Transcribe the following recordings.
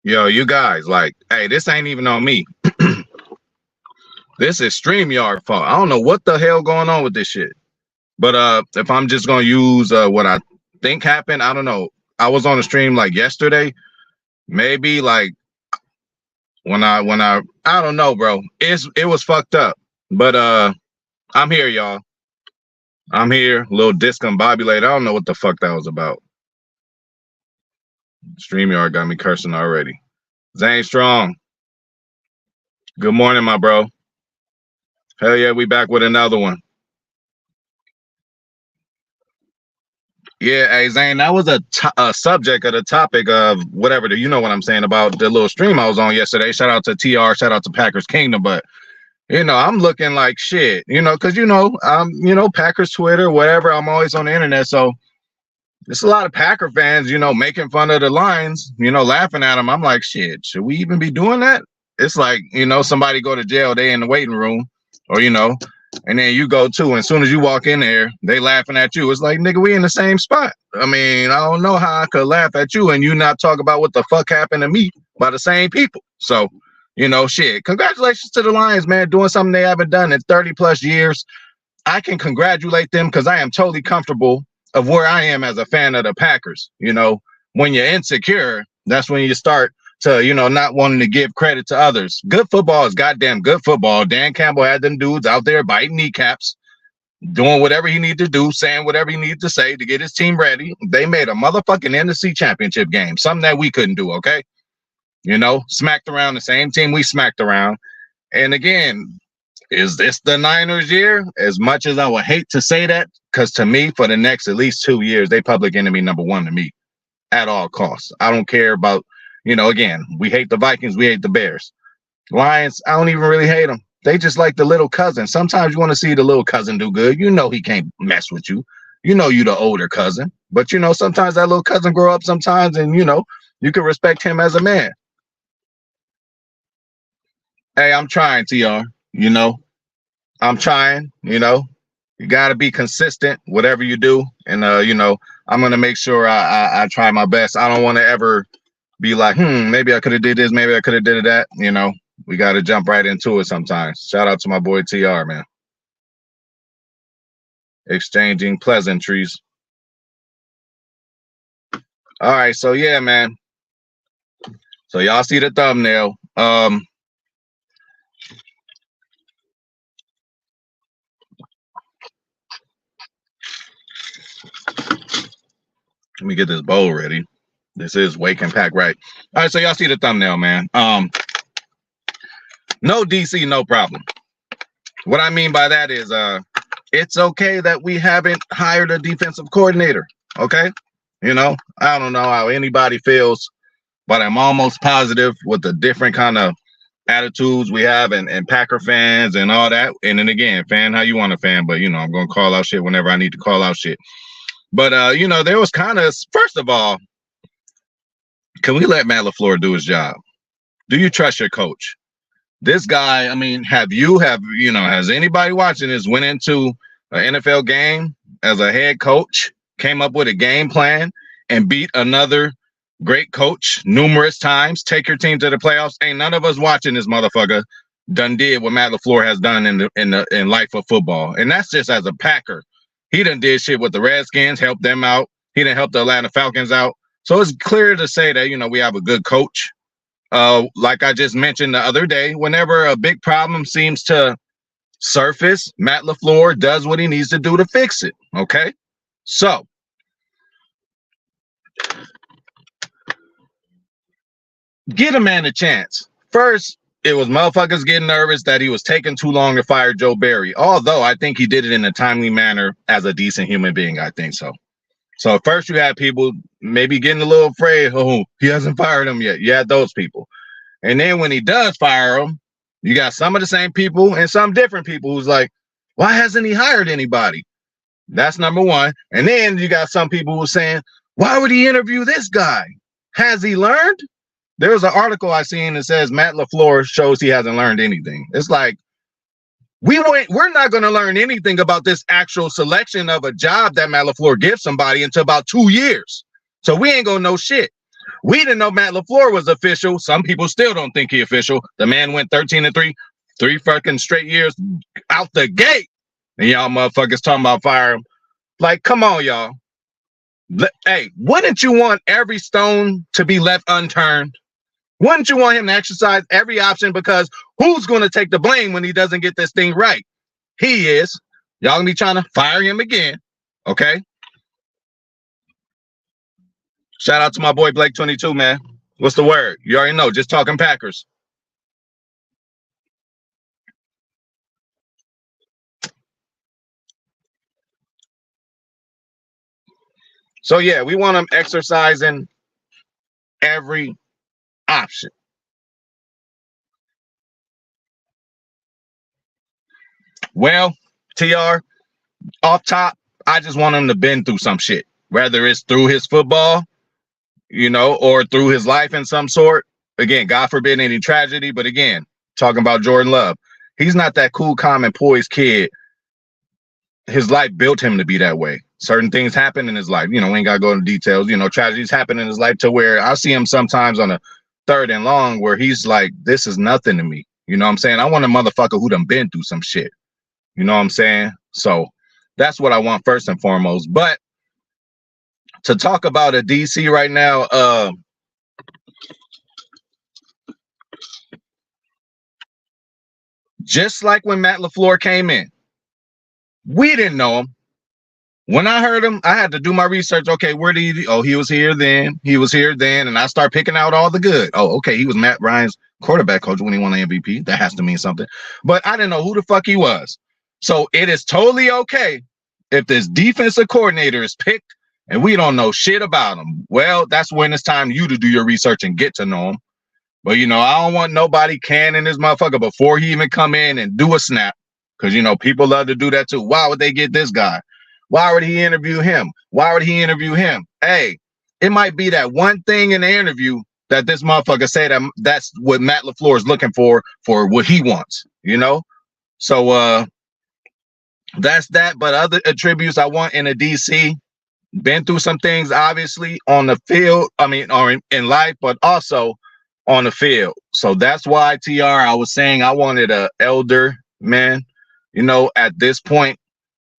Yo, you guys, like, hey, this ain't even on me. This is StreamYard fault. I don't know what the hell going on with this shit. But if I'm just gonna use what I think happened, I don't know. I was on a stream like yesterday, maybe like when I I don't know, bro. It was fucked up. But I'm here, y'all. I'm here, a little discombobulated. I don't know what the fuck that was about. StreamYard got me cursing already. Zane Strong. Good morning, my bro. Hell yeah, we back with another one. Yeah, hey Zane, that was a subject of the topic of whatever. You know what I'm saying about the little stream I was on yesterday. Shout out to TR, shout out to Packers Kingdom. But I'm looking like shit. Because Packers Twitter, whatever. I'm always on the internet, so there's a lot of Packer fans, making fun of the Lions, laughing at them. I'm like, shit, should we even be doing that? It's like, somebody go to jail, they in the waiting room, or and then you go too. And as soon as you walk in there, they laughing at you. It's like, nigga, we in the same spot. I mean, I don't know how I could laugh at you and you not talk about what the fuck happened to me by the same people. So, shit. Congratulations to the Lions, man, doing something they haven't done in 30 plus years. I can congratulate them because I am totally comfortable of where I am as a fan of the Packers. When you're insecure, that's when you start to, not wanting to give credit to others. Good football is goddamn good football. Dan Campbell had them dudes out there biting kneecaps, doing whatever he needed to do, saying whatever he needed to say to get his team ready. They made a motherfucking NFC championship game, something that we couldn't do, okay? Smacked around the same team we smacked around. And again, is this the Niners year? As much as I would hate to say that, because to me, for the next at least 2 years, they public enemy number one to me at all costs. I don't care about, again, we hate the Vikings, we hate the Bears. Lions, I don't even really hate them. They just like the little cousin. Sometimes you want to see the little cousin do good. He can't mess with you. You the older cousin. But, sometimes that little cousin grow up sometimes and, you can respect him as a man. Hey, I'm trying, TR. I'm trying, you got to be consistent, whatever you do. And, I'm going to make sure I try my best. I don't want to ever be like, maybe I could have did this. Maybe I could have did that. We got to jump right into it sometimes. Shout out to my boy TR, man. Exchanging pleasantries. All right. So, yeah, man. So y'all see the thumbnail. Let me get this bowl ready. This is Wake and Pack, right? All right, so y'all see the thumbnail, man. No DC, no problem. What I mean by that is it's okay that we haven't hired a defensive coordinator, okay? I don't know how anybody feels, but I'm almost positive with the different kind of attitudes we have and Packer fans and all that. And then again, fan how you want to fan, but, I'm going to call out shit whenever I need to call out shit. But, there was kind of, first of all, can we let Matt LaFleur do his job? Do you trust your coach? This guy, I mean, has anybody watching this went into an NFL game as a head coach, came up with a game plan, and beat another great coach numerous times, take your team to the playoffs? Ain't none of us watching this motherfucker done did what Matt LaFleur has done in life of football. And that's just as a Packer. He done did shit with the Redskins, helped them out. He done helped the Atlanta Falcons out. So it's clear to say that, we have a good coach. Like I just mentioned the other day, whenever a big problem seems to surface, Matt LaFleur does what he needs to do to fix it. Okay? So, get a man a chance. First, it was motherfuckers getting nervous that he was taking too long to fire Joe Barry. Although I think he did it in a timely manner as a decent human being. I think so. So first you had people maybe getting a little afraid. Oh, he hasn't fired him yet. You had those people. And then when he does fire him, you got some of the same people and some different people who's like, why hasn't he hired anybody? That's number one. And then you got some people who are saying, why would he interview this guy? Has he learned? There's an article I seen that says Matt LaFleur shows he hasn't learned anything. It's like, we're not going to learn anything about this actual selection of a job that Matt LaFleur gives somebody until about 2 years. So we ain't going to know shit. We didn't know Matt LaFleur was official. Some people still don't think he official. The man went 13-3, 3 fucking straight years out the gate. And y'all motherfuckers talking about fire him. Like, come on, y'all. Hey, wouldn't you want every stone to be left unturned? Wouldn't you want him to exercise every option? Because who's going to take the blame when he doesn't get this thing right? He is. Y'all gonna be trying to fire him again. Okay. Shout out to my boy Blake 22, man. What's the word? You already know. Just talking Packers. So yeah, we want him exercising every option. Well, TR, off top, I just want him to bend through some shit, whether it's through his football, or through his life in some sort. Again, God forbid any tragedy, but again, talking about Jordan Love, he's not that cool, calm, and poised kid. His life built him to be that way. Certain things happen in his life. We ain't got to go into details. Tragedies happen in his life to where I see him sometimes on a 3rd and long where he's like, this is nothing to me. You know what I'm saying? I want a motherfucker who done been through some shit. You know what I'm saying? So that's what I want first and foremost. But to talk about a DC right now, just like when Matt LaFleur came in, we didn't know him. When I heard him, I had to do my research. Okay, where did he? Oh, he was here then. He was here then. And I start picking out all the good. Oh, okay. He was Matt Ryan's quarterback coach when he won the MVP. That has to mean something. But I didn't know who the fuck he was. So it is totally okay if this defensive coordinator is picked and we don't know shit about him. Well, that's when it's time you to do your research and get to know him. But, I don't want nobody canning this motherfucker before he even come in and do a snap. Because, people love to do that too. Why would they get this guy? Why would he interview him? Why would he interview him? Hey, it might be that one thing in the interview that this motherfucker say that's what Matt LaFleur is looking for what he wants, So that's that. But other attributes I want in a DC, been through some things, obviously, on the field, or in life, but also on the field. So that's why, TR, I was saying I wanted a elder man, at this point,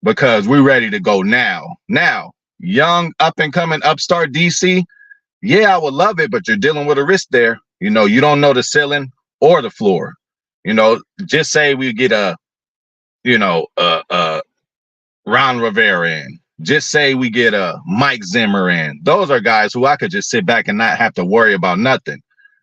because we're ready to go now. Now, young, up-and-coming upstart DC, yeah, I would love it, but you're dealing with a risk there. You don't know the ceiling or the floor. Just say we get a Ron Rivera in. Just say we get a Mike Zimmer in. Those are guys who I could just sit back and not have to worry about nothing.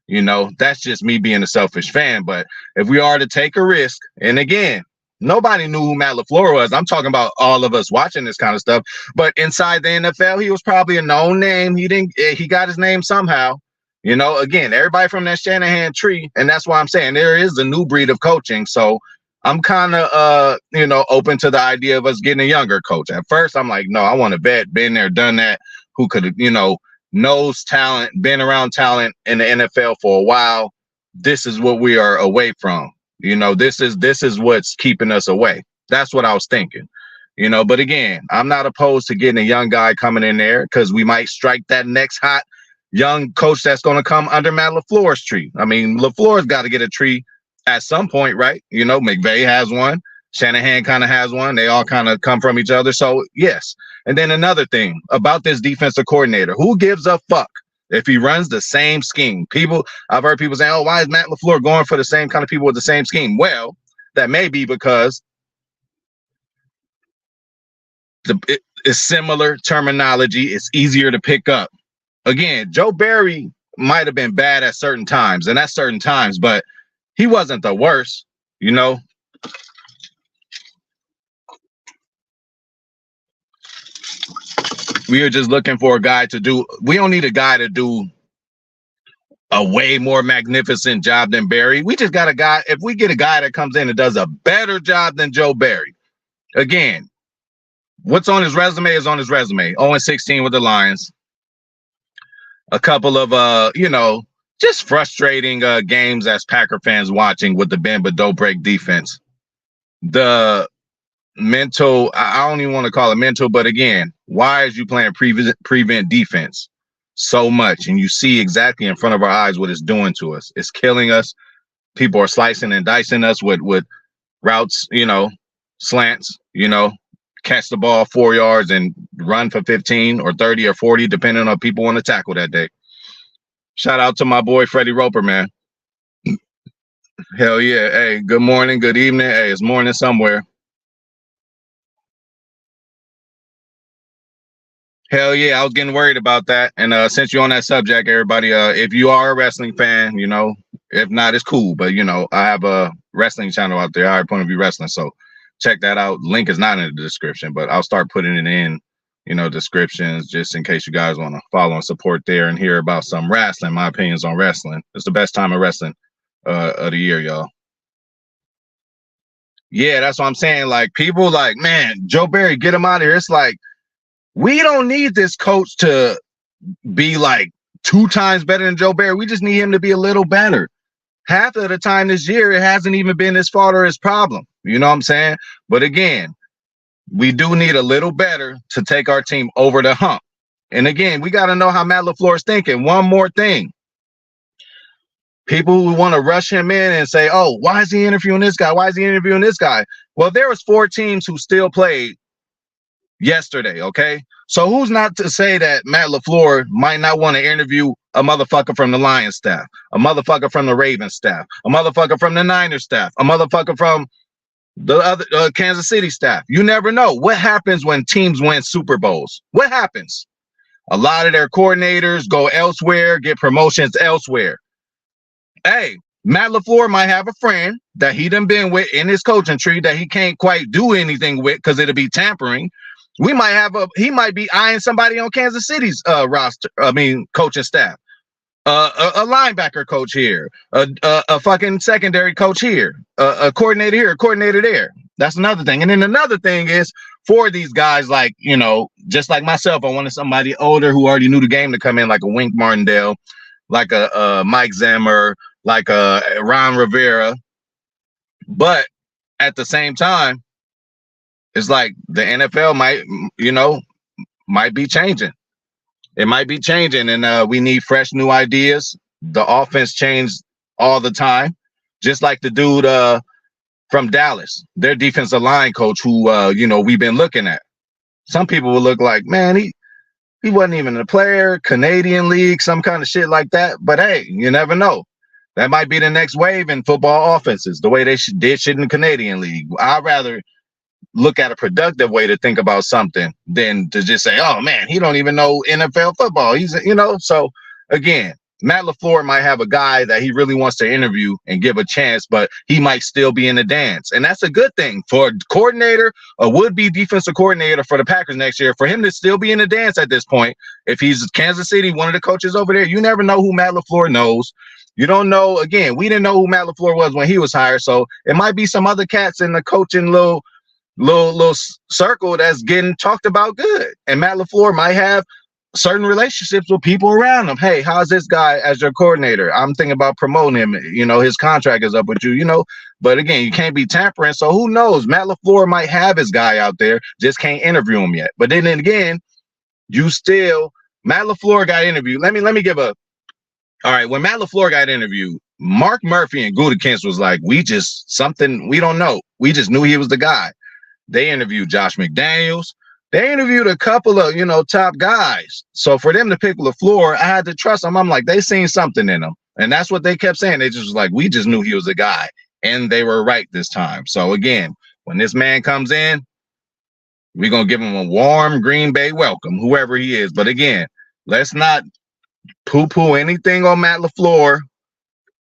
That's just me being a selfish fan. But if we are to take a risk, and again, nobody knew who Matt LaFleur was. I'm talking about all of us watching this kind of stuff. But inside the NFL, he was probably a known name. He got his name somehow. Again, everybody from that Shanahan tree. And that's why I'm saying there is a new breed of coaching. So I'm kind of, open to the idea of us getting a younger coach. At first, I'm like, no, I want a vet, been there, done that, who could, knows talent, been around talent in the NFL for a while. This is what we are away from. This is what's keeping us away. That's what I was thinking. But again, I'm not opposed to getting a young guy coming in there because we might strike that next hot young coach that's going to come under Matt LaFleur's tree. LaFleur's got to get a tree at some point, right? McVay has one. Shanahan kind of has one. They all kind of come from each other. So, yes. And then another thing about this defensive coordinator, who gives a fuck if he runs the same scheme? I've heard people saying, oh, why is Matt LaFleur going for the same kind of people with the same scheme? Well, that may be because it's similar terminology. It's easier to pick up. Again, Joe Barry might have been bad at certain times, and at certain times, but he wasn't the worst, We are just looking for a guy we don't need a guy to do a way more magnificent job than Barry. We just got a guy. If we get a guy that comes in and does a better job than Joe Barry, again, what's on his resume is on his resume. 0-16 with the Lions. A couple of, just frustrating games as Packer fans watching with the bend but don't break defense. The mental, I don't even want to call it mental, but again, why is you playing prevent defense? so much, and you see exactly in front of our eyes what it's doing to us. It's killing us. People are slicing and dicing us with routes, slants, catch the ball 4 yards and run for 15 or 30 or 40, depending on people want to tackle that day. Shout out to my boy Freddie Roper, man. Hell yeah. Hey, good morning, good evening. Hey, it's morning somewhere. Hell yeah, I was getting worried about that. And since you're on that subject, everybody, if you are a wrestling fan, if not, it's cool. But I have a wrestling channel out there, Higher Point of View Wrestling. So check that out. Link is not in the description, but I'll start putting it in, descriptions just in case you guys want to follow and support there and hear about some wrestling. My opinions on wrestling. It's the best time of wrestling of the year, y'all. Yeah, that's what I'm saying. Like, people like, man, Joe Barry, get him out of here. It's like, we don't need this coach to be like 2 times better than Joe Barry. We just need him to be a little better. Half of the time this year, it hasn't even been his fault or his problem. You know what I'm saying? But again, we do need a little better to take our team over the hump. And again, we got to know how Matt LaFleur is thinking. One more thing. People who want to rush him in and say, oh, why is he interviewing this guy? Why is he interviewing this guy? Well, there was 4 teams who still played yesterday, okay? So who's not to say that Matt LaFleur might not want to interview a motherfucker from the Lions staff, a motherfucker from the Ravens staff, a motherfucker from the Niners staff, a motherfucker from the other Kansas City staff? You never know. What happens when teams win Super Bowls? What happens? A lot of their coordinators go elsewhere, get promotions elsewhere. Hey, Matt LaFleur might have a friend that he done been with in his coaching tree that he can't quite do anything with because it'll be tampering. He might be eyeing somebody on Kansas City's coaching staff. A linebacker coach here, a fucking secondary coach here, a coordinator here, a coordinator there. That's another thing. And then another thing is for these guys, like, just like myself, I wanted somebody older who already knew the game to come in, like a Wink Martindale, like a Mike Zimmer, like a Ron Rivera. But at the same time, it's like the NFL might be changing. It might be changing, and we need fresh new ideas. The offense changed all the time, just like the dude from Dallas, their defensive line coach, who we've been looking at. Some people will look like, man, he wasn't even a player, Canadian League, some kind of shit like that. But hey, you never know. That might be the next wave in football offenses, the way they did shit in the Canadian League. I'd rather look at a productive way to think about something than to just say, oh man, he don't even know NFL football. He's, so again, Matt LaFleur might have a guy that he really wants to interview and give a chance, but he might still be in the dance. And that's a good thing for a coordinator, a would-be defensive coordinator for the Packers next year, for him to still be in the dance at this point. If he's Kansas City, one of the coaches over there, you never know who Matt LaFleur knows. You don't know. Again, we didn't know who Matt LaFleur was when he was hired. So it might be some other cats in the coaching little circle that's getting talked about good. And Matt LaFleur might have certain relationships with people around him. Hey, how's this guy as your coordinator? I'm thinking about promoting him. His contract is up with you, but again, you can't be tampering. So who knows? Matt LaFleur might have his guy out there, just can't interview him yet. But then again, Matt LaFleur got interviewed. Let me give all right. When Matt LaFleur got interviewed, Mark Murphy and Gutekunst was like, we don't know. We just knew he was the guy. They interviewed Josh McDaniels. They interviewed a couple of, top guys. So for them to pick LaFleur, I had to trust them. I'm like, they seen something in him. And that's what they kept saying. They just was like, we just knew he was a guy. And they were right this time. So again, when this man comes in, we're going to give him a warm Green Bay welcome, whoever he is. But again, let's not poo-poo anything on Matt LaFleur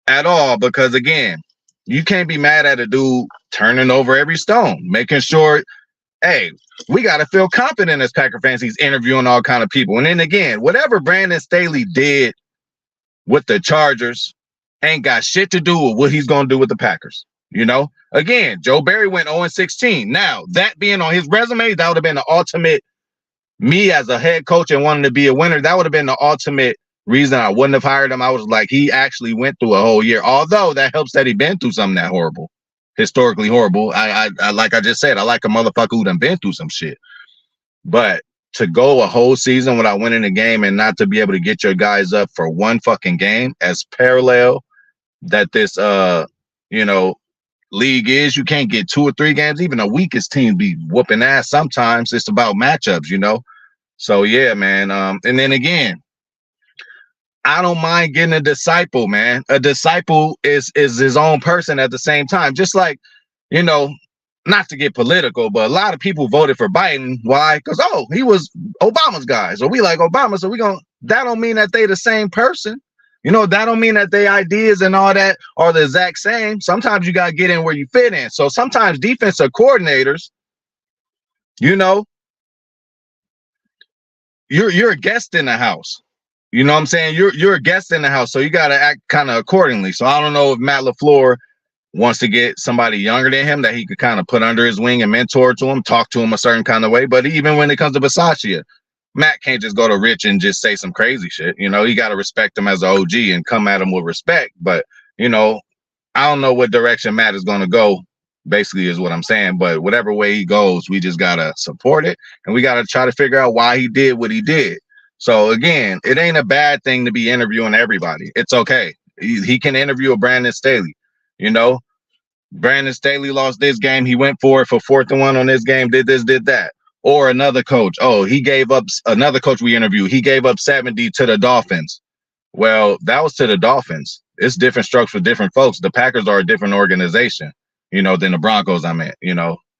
at all, because again, you can't be mad at a dude turning over every stone, making sure, hey, we got to feel confident as Packer fans. He's interviewing all kind of people. And then again, whatever Brandon Staley did with the Chargers ain't got shit to do with what he's going to do with the Packers. Again, Joe Barry went 0-16. Now, that being on his resume, that would have been the ultimate, me as a head coach and wanting to be a winner, that would have been the ultimate reason I wouldn't have hired him. I was like, he actually went through a whole year. Although that helps that he been through something that horrible, historically horrible. I like I just said, I like a motherfucker who done been through some shit. But to go a whole season without winning a game and not to be able to get your guys up for one fucking game, as parallel that this league is, you can't get 2 or 3 games. Even the weakest team be whooping ass sometimes. It's about matchups. So yeah, man. And then again, I don't mind getting a disciple, man. A disciple is his own person at the same time. Just like, not to get political, but a lot of people voted for Biden. Why? Because, he was Obama's guy. So we like Obama. So that don't mean that they the same person. That don't mean that their ideas and all that are the exact same. Sometimes you got to get in where you fit in. So sometimes defensive coordinators, you're a guest in the house. You know what I'm saying? You're a guest in the house. So you got to act kind of accordingly. So I don't know if Matt LaFleur wants to get somebody younger than him that he could kind of put under his wing and mentor to him, talk to him a certain kind of way. But even when it comes to Bisaccia, Matt can't just go to Rich and just say some crazy shit. You got to respect him as an OG and come at him with respect. But, I don't know what direction Matt is going to go, basically is what I'm saying. But whatever way he goes, we just got to support it. And we got to try to figure out why he did what he did. So, again, it ain't a bad thing to be interviewing everybody. It's okay. He can interview a Brandon Staley. Brandon Staley lost this game. He went for it for 4th and 1 on this game, did this, did that. Or another coach. He gave up, another coach we interviewed, he gave up 70 to the Dolphins. Well, that was to the Dolphins. It's different strokes for different folks. The Packers are a different organization, than the Broncos, I meant.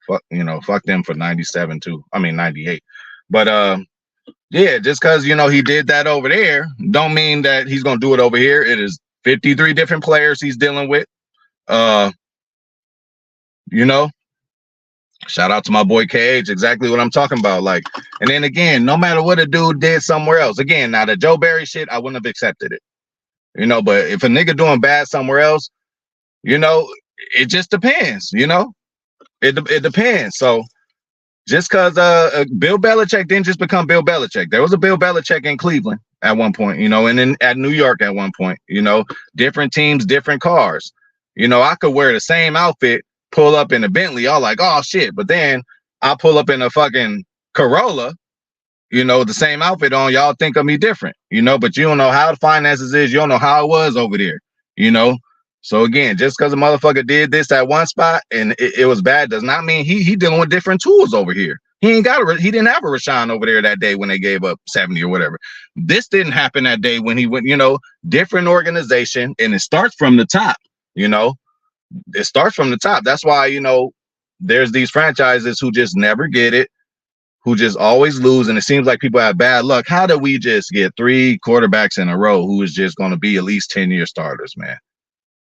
Fuck them for 97 too. I mean 98. But yeah, just because he did that over there, don't mean that he's gonna do it over here. It is 53 different players he's dealing with. Shout out to my boy KH, exactly what I'm talking about. Like, and then again, no matter what a dude did somewhere else, again, now the Joe Barry shit, I wouldn't have accepted it. But if a nigga doing bad somewhere else, it just depends, it depends. So just because Bill Belichick didn't just become Bill Belichick. There was a Bill Belichick in Cleveland at one point, and then at New York at one point, different teams, different cars. I could wear the same outfit, pull up in a Bentley, all like, oh shit. But then I pull up in a fucking Corolla, the same outfit on, y'all think of me different, but you don't know how the finances is. You don't know how it was over there, So again, just because a motherfucker did this at one spot and it was bad does not mean he dealing with different tools over here. He didn't have a Rashawn over there that day when they gave up 70 or whatever. This didn't happen that day when he went, different organization, and it starts from the top, It starts from the top. That's why, there's these franchises who just never get it, who just always lose, and it seems like people have bad luck. How do we just get 3 quarterbacks in a row who is just going to be at least 10-year starters, man?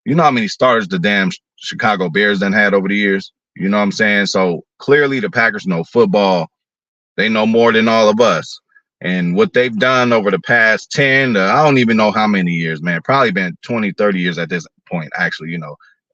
You know how many starters the damn Chicago Bears done had over the years? You know what I'm saying? So clearly the Packers know football. They know more than all of us. And what they've done over the past 10 to, I don't even know how many years, man, probably been 20, 30 years at this point, actually,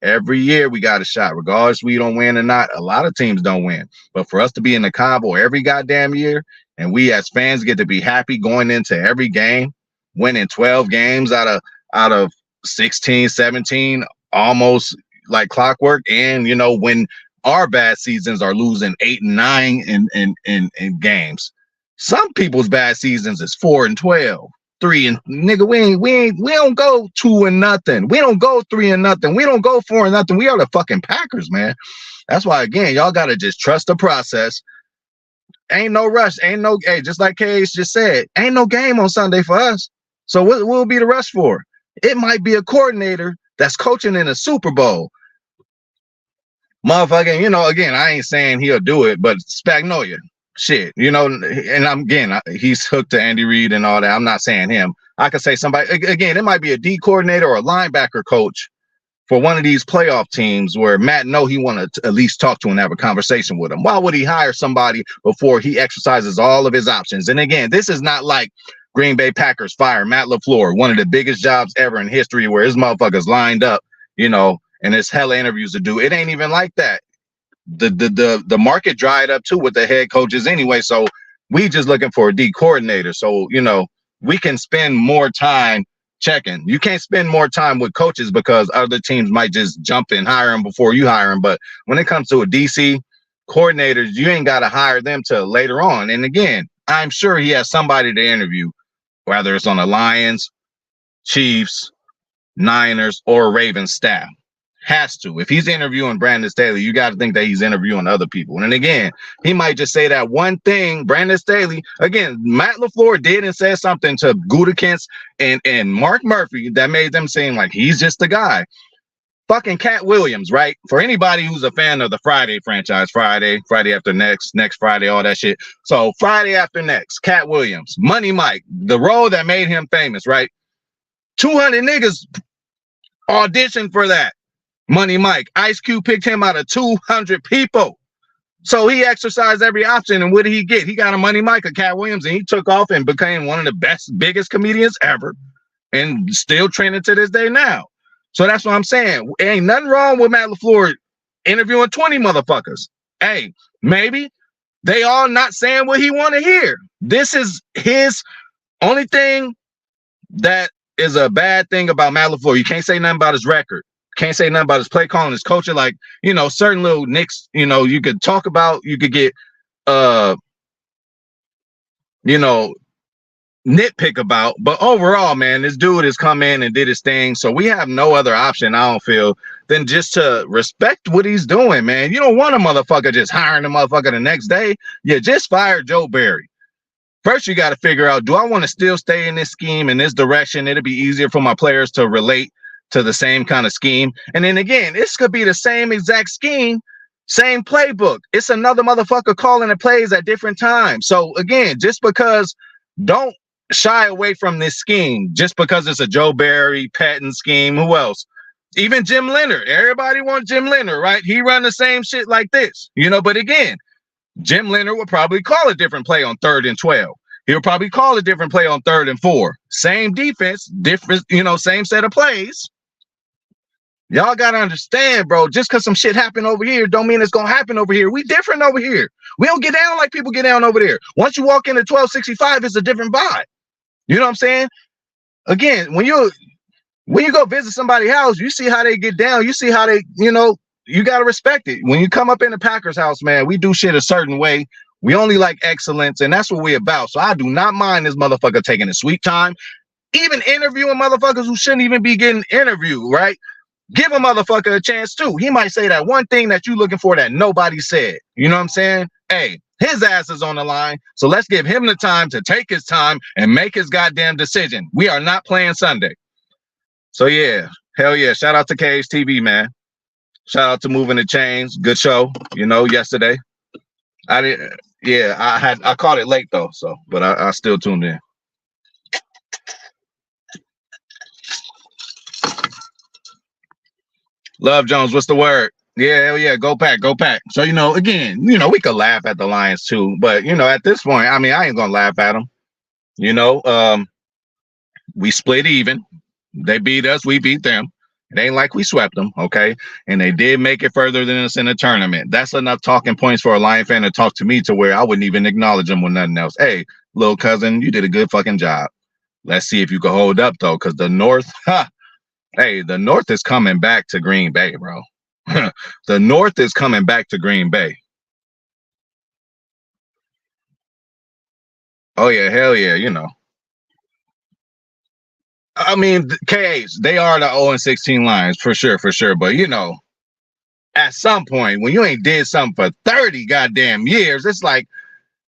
every year we got a shot, regardless we don't win or not. A lot of teams don't win, but for us to be in the combo every goddamn year, and we as fans get to be happy going into every game, winning 12 games out of 16, 17, almost like clockwork. And when our bad seasons are losing 8 and 9 in games, some people's bad seasons is 4 and 12. 3 and nigga, we don't go 2 and nothing. We don't go 3 and nothing. We don't go 4 and nothing. We are the fucking Packers, man. That's why, again, y'all gotta just trust the process. Ain't no rush. Hey, just like Cage just said, ain't no game on Sunday for us. So what will be the rush for? It might be a coordinator that's coaching in a Super Bowl. Motherfucking, again, I ain't saying he'll do it, but Spagnolia. Shit, and he's hooked to Andy Reid and all that. I'm not saying him. I could say somebody, again, it might be a D coordinator or a linebacker coach for one of these playoff teams where Matt know he want to at least talk to him and have a conversation with him. Why would he hire somebody before he exercises all of his options? And again, this is not like Green Bay Packers fire Matt LaFleur, one of the biggest jobs ever in history where his motherfuckers lined up, and there's hella interviews to do. It ain't even like that. The market dried up too with the head coaches anyway, so we just looking for a D coordinator. So we can spend more time checking. You can't spend more time with coaches because other teams might just jump and hire them before you hire them. But when it comes to a DC coordinators, you ain't got to hire them till later on. And again, I'm sure he has somebody to interview, whether it's on the Lions, Chiefs, Niners, or Ravens staff. Has to. If he's interviewing Brandon Staley, you got to think that he's interviewing other people. And again, he might just say that one thing. Brandon Staley, again, Matt LaFleur did and said something to Gutekunst and Mark Murphy that made them seem like he's just the guy. Fucking Cat Williams, right? For anybody who's a fan of the Friday franchise, Friday after next Friday, all that shit. So Friday after next, Cat Williams, Money Mike, the role that made him famous, right? 200 niggas auditioned for that. Money Mike. Ice Cube picked him out of 200 people. So he exercised every option. And what did he get? He got a Money Mike, a Cat Williams, and he took off and became one of the best, biggest comedians ever. And still trending to this day now. So that's what I'm saying. Ain't nothing wrong with Matt LaFleur interviewing 20 motherfuckers. Hey, maybe they all not saying what he want to hear. This is his only thing that is a bad thing about Matt LaFleur. You can't say nothing about his record. Can't say nothing about his play calling, his coaching. Like, certain little nicks, you could talk about, you could get, nitpick about. But overall, man, this dude has come in and did his thing. So we have no other option, I don't feel, than just to respect what he's doing, man. You don't want a motherfucker just hiring a motherfucker the next day. You just fired Joe Barry. First, you got to figure out, do I want to still stay in this scheme, in this direction? It'll be easier for my players to relate to the same kind of scheme. And then again, this could be the same exact scheme, same playbook. It's another motherfucker calling the plays at different times. So again, just because, don't shy away from this scheme just because it's a Joe Barry, Patton scheme. Who else? Even Jim Leonard. Everybody wants Jim Leonard, right? He run the same shit like this, but again, Jim Leonard would probably call a different play on 3rd and 12. He would probably call a different play on 3rd and 4. Same defense, different, same set of plays. Y'all got to understand, bro, just because some shit happened over here don't mean it's going to happen over here. We different over here. We don't get down like people get down over there. Once you walk into 1265, it's a different vibe. You know what I'm saying? Again, when you go visit somebody's house, you see how they get down. You see how they, you got to respect it. When you come up in the Packers house, man, we do shit a certain way. We only like excellence, and that's what we're about. So I do not mind this motherfucker taking a sweet time, even interviewing motherfuckers who shouldn't even be getting interviewed, right? Give a motherfucker a chance too. He might say that one thing that you're looking for that nobody said. You know what I'm saying? Hey, his ass is on the line. So let's give him the time to take his time and make his goddamn decision. We are not playing Sunday. So yeah, hell yeah. Shout out to Cage TV, man. Shout out to Moving the Chains. Good show, yesterday. I caught it late though, but I still tuned in. Love Jones, what's the word? Yeah, hell yeah, go Pack, go Pack. So, again, we could laugh at the Lions too, but, at this point, I mean, I ain't going to laugh at them. We split even. They beat us, we beat them. It ain't like we swept them, okay? And they did make it further than us in the tournament. That's enough talking points for a Lion fan to talk to me to where I wouldn't even acknowledge them with nothing else. Hey, little cousin, you did a good fucking job. Let's see if you can hold up, though, because the North, hey, the North is coming back to Green Bay, bro. The North is coming back to Green Bay. Oh, yeah, hell yeah, I mean, KH, they are the 0-16 Lions, for sure. But, at some point, when you ain't did something for 30 goddamn years, it's like,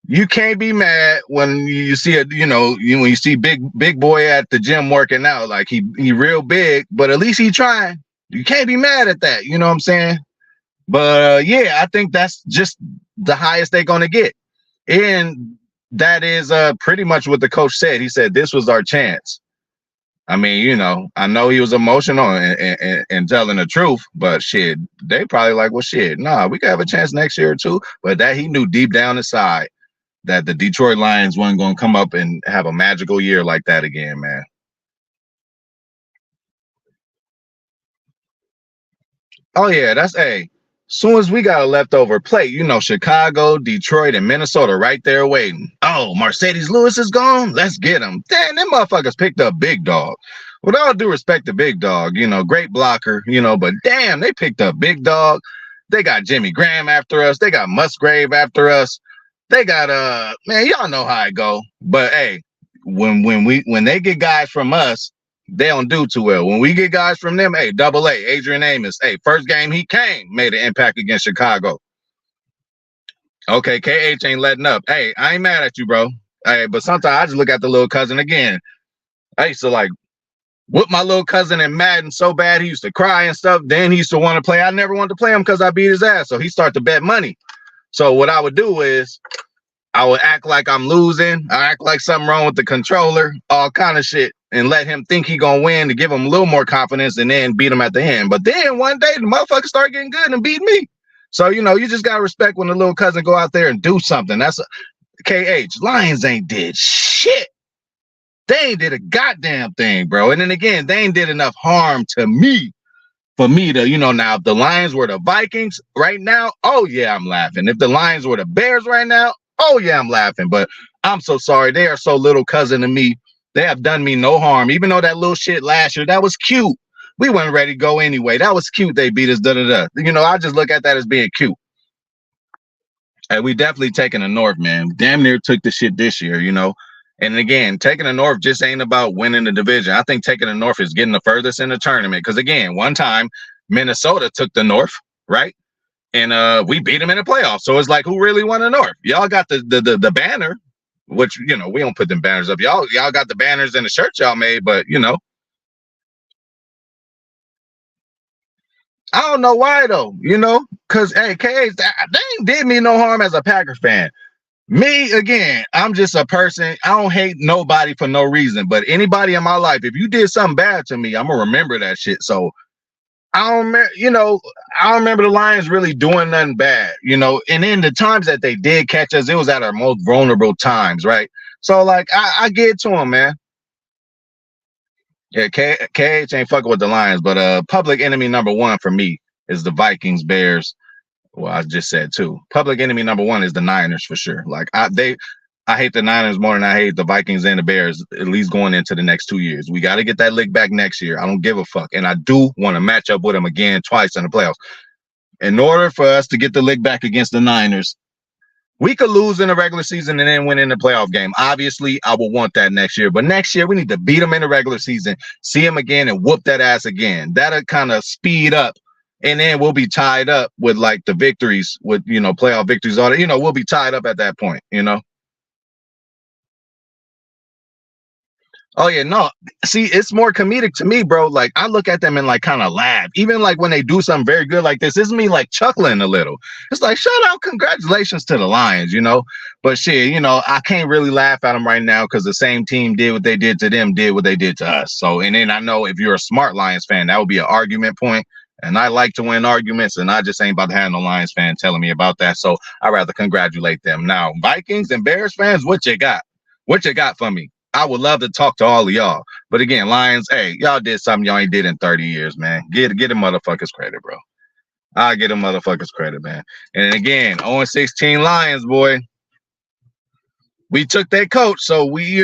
you can't be mad when you see when you see big boy at the gym working out, like he real big, but at least he trying. You can't be mad at that. You know what I'm saying? But yeah, I think that's just the highest they're gonna get, and that is pretty much what the coach said. He said this was our chance. I mean, I know he was emotional and telling the truth, but shit, they probably like, well, shit, nah, we could have a chance next year or two. But that he knew deep down inside that the Detroit Lions weren't going to come up and have a magical year like that again, man. Oh, yeah, that's soon as we got a leftover plate, Chicago, Detroit, and Minnesota right there waiting. Oh, Mercedes Lewis is gone? Let's get him. Damn, them motherfuckers picked up Big Dog. With all due respect to Big Dog, great blocker, but damn, they picked up Big Dog. They got Jimmy Graham after us. They got Musgrave after us. They got man, y'all know how it go. But hey, when they get guys from us, they don't do too well. When we get guys from them, hey, double A, Adrian Amos, hey, first game he came, made an impact against Chicago. Okay, KH ain't letting up. Hey, I ain't mad at you, bro. Hey, but sometimes I just look at the little cousin again. I used to like whip my little cousin in Madden so bad he used to cry and stuff. Then he used to want to play. I never wanted to play him because I beat his ass. So he started to bet money. So what I would do is I would act like I'm losing. I act like something wrong with the controller, all kind of shit, and let him think he gonna win to give him a little more confidence and then beat him at the end. But then one day the motherfucker start getting good and beat me. So, you just gotta respect when the little cousin go out there and do something. That's KH. Lions ain't did shit. They ain't did a goddamn thing, bro. And then again, they ain't did enough harm to me for me to, now if the Lions were the Vikings right now, oh yeah, I'm laughing. If the Lions were the Bears right now, oh yeah, I'm laughing. But I'm so sorry. They are so little cousin to me. They have done me no harm. Even though that little shit last year, that was cute. We weren't ready to go anyway. That was cute. They beat us, da-da-da. I just look at that as being cute. And we definitely taking the North, man. Damn near took the shit this year, And again, taking the North just ain't about winning the division. I think taking the North is getting the furthest in the tournament. Because again, one time Minnesota took the North, right? And we beat them in the playoffs. So it's like, who really won the North? Y'all got the banner, which we don't put them banners up. Y'all got the banners and the shirts y'all made, but I don't know why though. Because hey, KH, they ain't did me no harm as a Packer fan. Me, again, I'm just a person. I don't hate nobody for no reason. But anybody in my life, if you did something bad to me, I'm gonna remember that shit. So I don't remember, I don't remember the Lions really doing nothing bad, and in the times that they did catch us, it was at our most vulnerable times, right? So like I get to them, man. Yeah, KH ain't fucking with the Lions, but public enemy number one for me is the Vikings, Bears. Well, I just said two. Public enemy number one is the Niners for sure. Like I hate the Niners more than I hate the Vikings and the Bears, at least going into the next 2 years. We got to get that lick back next year. I don't give a fuck. And I do want to match up with them again twice in the playoffs. In order for us to get the lick back against the Niners, we could lose in the regular season and then win in the playoff game. Obviously, I will want that next year. But next year, we need to beat them in the regular season, see them again, and whoop that ass again. That'll kind of speed up. And then we'll be tied up with like the victories, with playoff victories on it. We'll be tied up at that point. Oh yeah, no. See, it's more comedic to me, bro. Like I look at them and like kind of laugh. Even like when they do something very good like this, it's me like chuckling a little. It's like, shout out, congratulations to the Lions, But shit, I can't really laugh at them right now because the same team did what they did to them, did what they did to us. So, and then I know if you're a smart Lions fan, that would be an argument point. And I like to win arguments, and I just ain't about to have no Lions fan telling me about that. So I'd rather congratulate them. Now, Vikings and Bears fans, what you got? What you got for me? I would love to talk to all of y'all. But again, Lions, hey, y'all did something y'all ain't did in 30 years, man. Get them motherfuckers credit, bro. I get them motherfuckers credit, man. And again, 0-16 Lions, boy. We took that coach, so we,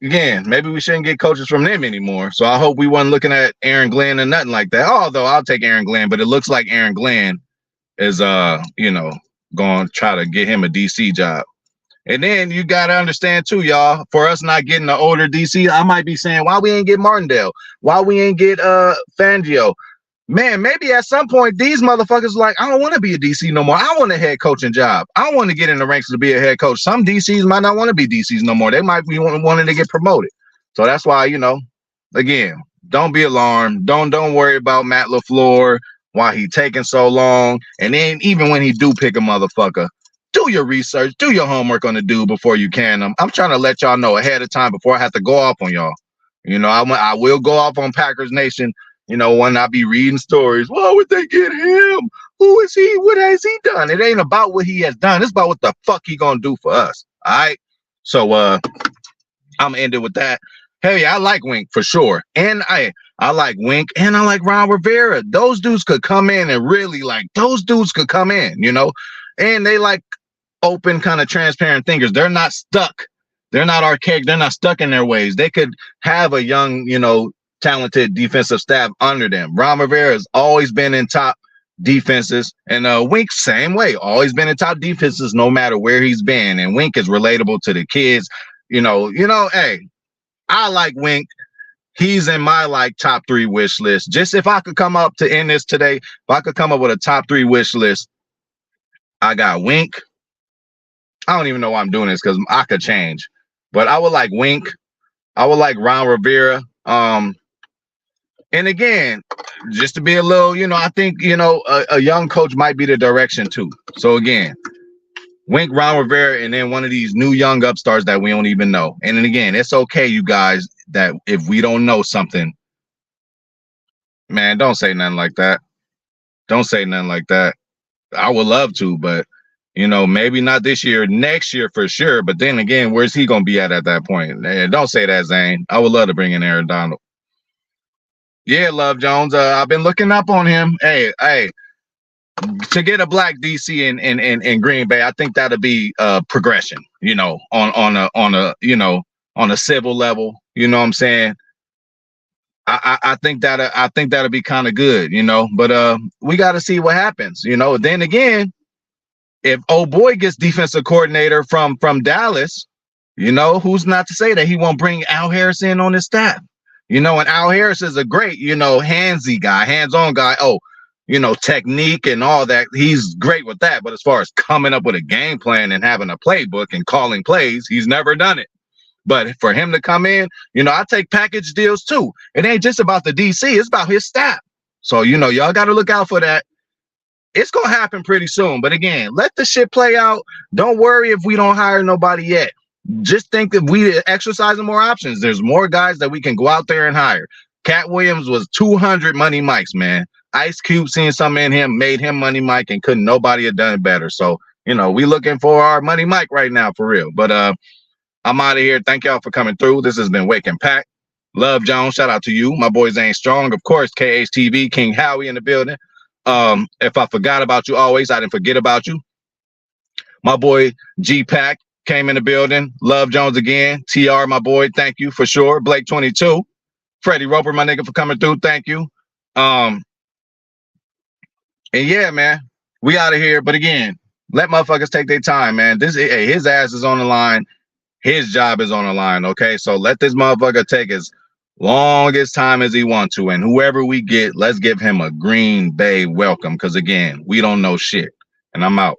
again, maybe we shouldn't get coaches from them anymore. So I hope we wasn't looking at Aaron Glenn or nothing like that. Although I'll take Aaron Glenn, but it looks like Aaron Glenn is, going to try to get him a DC job. And then you got to understand too, y'all, for us not getting the older DC, I might be saying, why we ain't get Martindale? Why we ain't get Fangio? Man, maybe at some point these motherfuckers like, I don't want to be a DC no more. I want a head coaching job. I want to get in the ranks to be a head coach. Some DCs might not want to be DCs no more. They might be wanting to get promoted. So that's why, again, don't be alarmed. Don't worry about Matt LaFleur, why he taking so long. And then even when he do pick a motherfucker, do your research, do your homework on the dude before you can them. I'm trying to let y'all know ahead of time before I have to go off on y'all. I will go off on Packers Nation, when I be reading stories. Why would they get him? Who is he? What has he done? It ain't about what he has done. It's about what the fuck he gonna do for us. All right. So I'm gonna end it with that. Hell yeah, I like Wink for sure. And I like Wink and I like Ron Rivera. Those dudes could come in and really and they like open, kind of transparent thinkers. They're not stuck. They're not archaic. They're not stuck in their ways. They could have a young, talented defensive staff under them. Ron Rivera has always been in top defenses. And Wink, same way, always been in top defenses no matter where he's been. And Wink is relatable to the kids. Hey, I like Wink. He's in my like top 3 wish list. Just if I could come up to end this today, if I could come up with a top 3 wish list, I got Wink. I don't even know why I'm doing this because I could change, but I would like Wink. I would like Ron Rivera. And again, just to be a little, I think, a young coach might be the direction too. So again, Wink, Ron Rivera, and then one of these new young upstarts that we don't even know. And then again, it's okay, you guys, that if we don't know something, man, don't say nothing like that. Don't say nothing like that. I would love to, but maybe not this year, next year for sure. But then again, where's he gonna be at that point? Don't say that, Zane. I would love to bring in Aaron Donald. Yeah, Love Jones. I've been looking up on him. Hey, to get a black DC in Green Bay, I think that'll be progression. On a civil level. You know what I'm saying? I think that'll be kind of good. But we got to see what happens. Then again, if old boy gets defensive coordinator from Dallas, who's not to say that he won't bring Al Harris in on his staff? And Al Harris is a great, handsy guy, hands-on guy. Oh, technique and all that. He's great with that. But as far as coming up with a game plan and having a playbook and calling plays, he's never done it. But for him to come in, I take package deals too. It ain't just about the DC, it's about his staff. So, y'all got to look out for that. It's going to happen pretty soon. But again, let the shit play out. Don't worry if we don't hire nobody yet. Just think if we exercising more options, there's more guys that we can go out there and hire. Cat Williams was 200 money mics, man. Ice Cube seeing something in him, made him money mic, and couldn't nobody have done it better. So, we looking for our money mic right now for real. But I'm out of here. Thank y'all for coming through. This has been Wake and Pack. Love Jones, shout out to you. My boy Zane Strong, of course, KHTV, King Howie in the building. If I forgot about you always, I didn't forget about you. My boy G Pack came in the building. Love Jones again. TR, my boy, thank you for sure. Blake 22. Freddie Roper, my nigga, for coming through. Thank you. And yeah, man, we out of here. But again, let motherfuckers take their time, man. His ass is on the line. His job is on the line, okay? So let this motherfucker take as long as time as he wants to. And whoever we get, let's give him a Green Bay welcome. Because, again, we don't know shit. And I'm out.